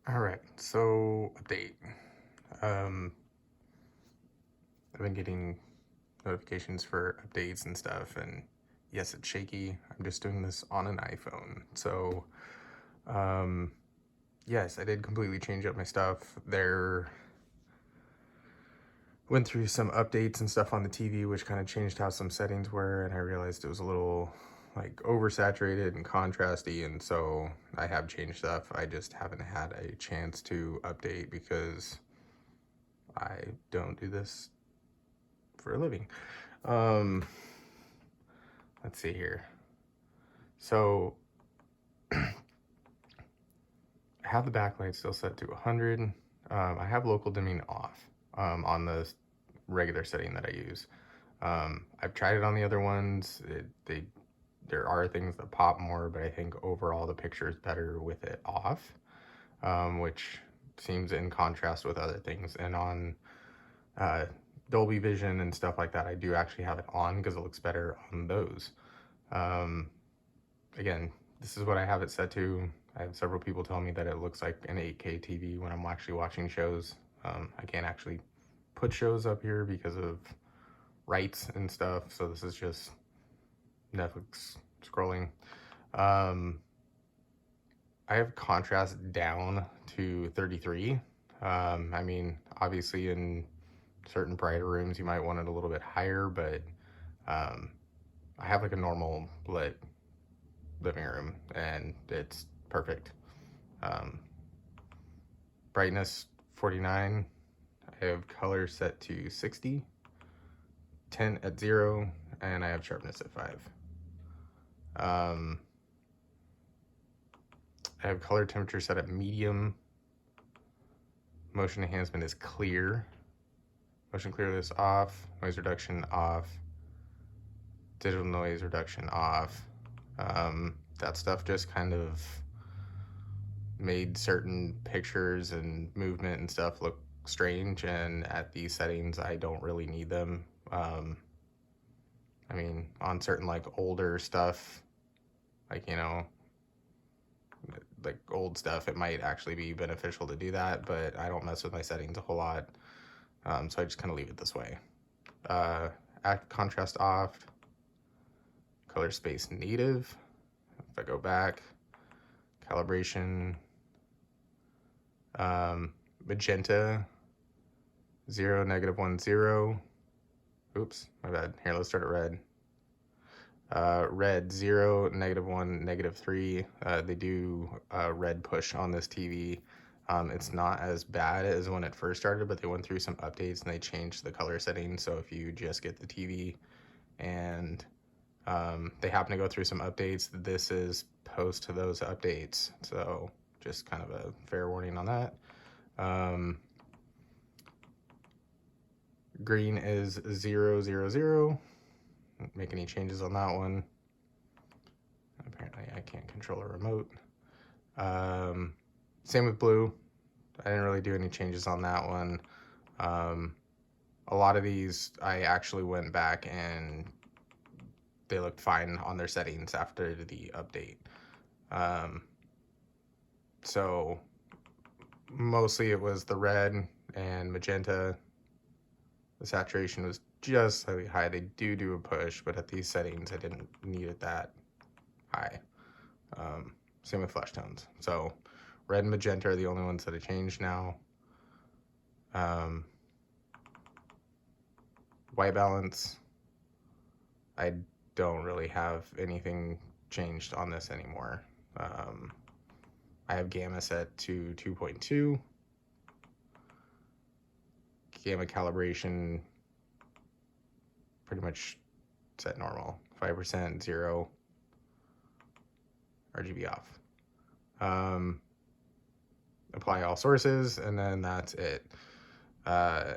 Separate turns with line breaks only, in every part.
All right, so update. Um, I've been getting notifications for updates and stuff, and yes, it's shaky. I'm just doing this on an iPhone. So, um, yes, I did completely change up my stuff. There went through some updates and stuff on the TV, which kind of changed how some settings were, and I realized it was a little like oversaturated and contrasty, and so I have changed stuff. I just haven't had a chance to update because I don't do this for a living. Um, let's see here. So I have the backlight still set to 100. I have local dimming off on the regular setting that I use. I've tried it on the other ones. There are things that pop more, but I think overall the picture is better with it off, which seems in contrast with other things. And on uh, Dolby Vision and stuff like that, I do actually have it on because it looks better on those. Um, Again, this is what I have it set to. I have several people tell me that it looks like an 8K TV when I'm actually watching shows. I can't actually put shows up here because of rights and stuff, so this is just Netflix scrolling. Um, I have contrast down to 33. I mean, obviously in certain brighter rooms you might want it a little bit higher, but um, I have like a normal lit living room and it's perfect. Um, Brightness 49. I have color set to 60, 10 at 0, and I have sharpness at 5. I have color temperature set at medium. Motion enhancement is clear. Motion clearness off. Noise reduction off. Digital noise reduction off. That stuff just kind of made certain pictures and movement and stuff look strange, and at these settings I don't really need them. I mean, on certain like older stuff, like like old stuff, it might actually be beneficial to do that, but I don't mess with my settings a whole lot, so I just kind of leave it this way. Contrast off, color space native. If I go back, calibration, magenta 0, -1, 0. Oops, my bad. Here, let's start at red. Red 0, -1, -3. They do red push on this TV. It's not as bad as when it first started, but they went through some updates and they changed the color settings. So if you just get the TV and they happen to go through some updates, this is post to those updates. So just kind of a fair warning on that. Green is 0, 0, 0. Don't make any changes on that one. Apparently I can't control a remote. Same with blue. I didn't really do any changes on that one. A lot of these I actually went back and they looked fine on their settings after the update. So mostly it was the red and magenta. The saturation was just slightly high. They do a push, but at these settings I didn't need it that high. Same with flesh tones. So red and magenta are the only ones that I changed now. White balance, I don't really have anything changed on this anymore. I have gamma set to 2.2. Gamma calibration, pretty much set normal. 5%, 0. RGB off. Apply all sources, and then that's it. I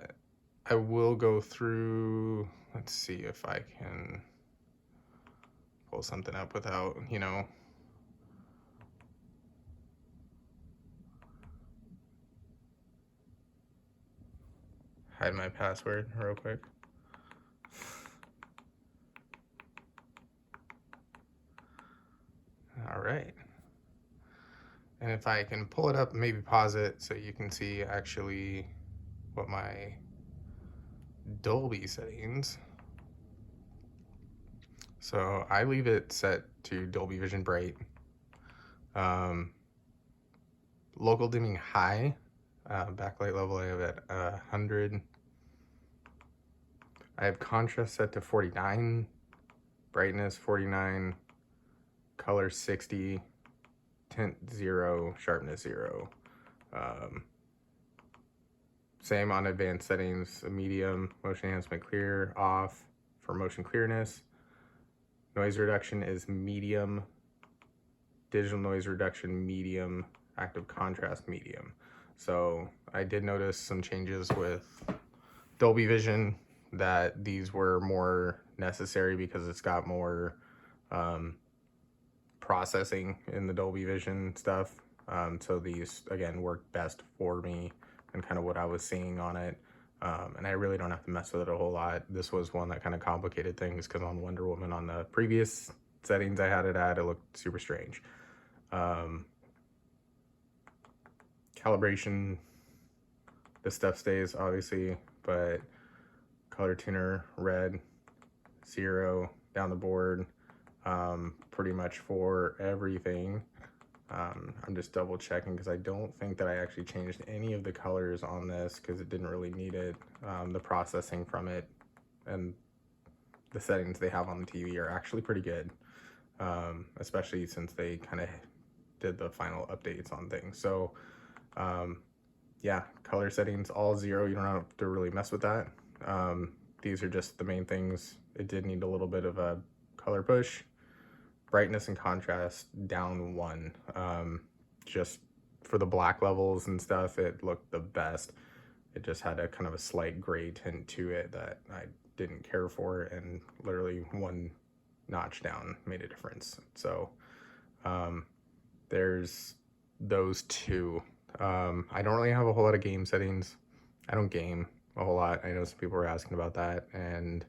will go through, let's see if I can pull something up without, hide my password real quick. All right. And if I can pull it up and maybe pause it so you can see actually what my Dolby settings. So I leave it set to Dolby Vision Bright. Local dimming high. Backlight level I have at 100. I have contrast set to 49. Brightness 49. Color 60. Tint 0. Sharpness 0. Same on advanced settings. Medium. Motion enhancement clear off for motion clearness. Noise reduction is medium. Digital noise reduction medium. Active contrast medium. So I did notice some changes with Dolby Vision that these were more necessary because it's got more processing in the Dolby Vision stuff. So these again work best for me and kind of what I was seeing on it. And I really don't have to mess with it a whole lot. This was one that kind of complicated things because on Wonder Woman, on the previous settings I had it at, it looked super strange. Calibration, this stuff stays obviously, but color tuner, red, 0 down the board, pretty much for everything. I'm just double checking because I don't think that I actually changed any of the colors on this because it didn't really need it. The processing from it and the settings they have on the TV are actually pretty good, especially since they kind of did the final updates on things. So yeah, color settings all 0. You don't have to really mess with that. These are just the main things. It did need a little bit of a color push. Brightness and contrast down 1. Just for the black levels and stuff, it looked the best. It just had a kind of a slight gray tint to it that I didn't care for, and literally 1 notch down made a difference. So there's those 2. I don't really have a whole lot of game settings. I don't game a whole lot. I know some people were asking about that, and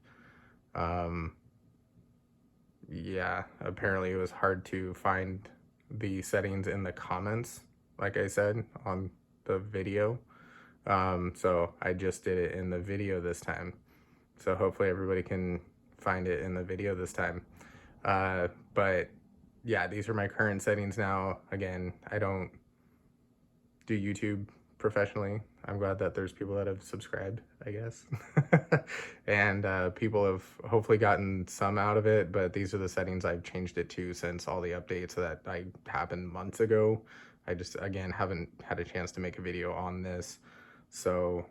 yeah, apparently it was hard to find the settings in the comments, like I said, on the video. So I just did it in the video this time. So hopefully everybody can find it in the video this time. But yeah, these are my current settings now. Again, I don't do YouTube professionally. I'm glad that there's people that have subscribed, I guess. And people have hopefully gotten some out of it, but these are the settings I've changed it to since all the updates that happened months ago. I just, again, haven't had a chance to make a video on this. So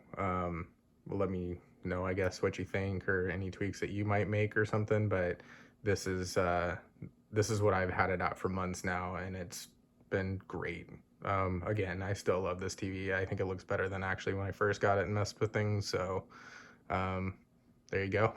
let me know, I guess, what you think or any tweaks that you might make or something. But this is what I've had it at for months now, and it's been great. Again, I still love this TV. I think it looks better than actually when I first got it and messed with things. So there you go.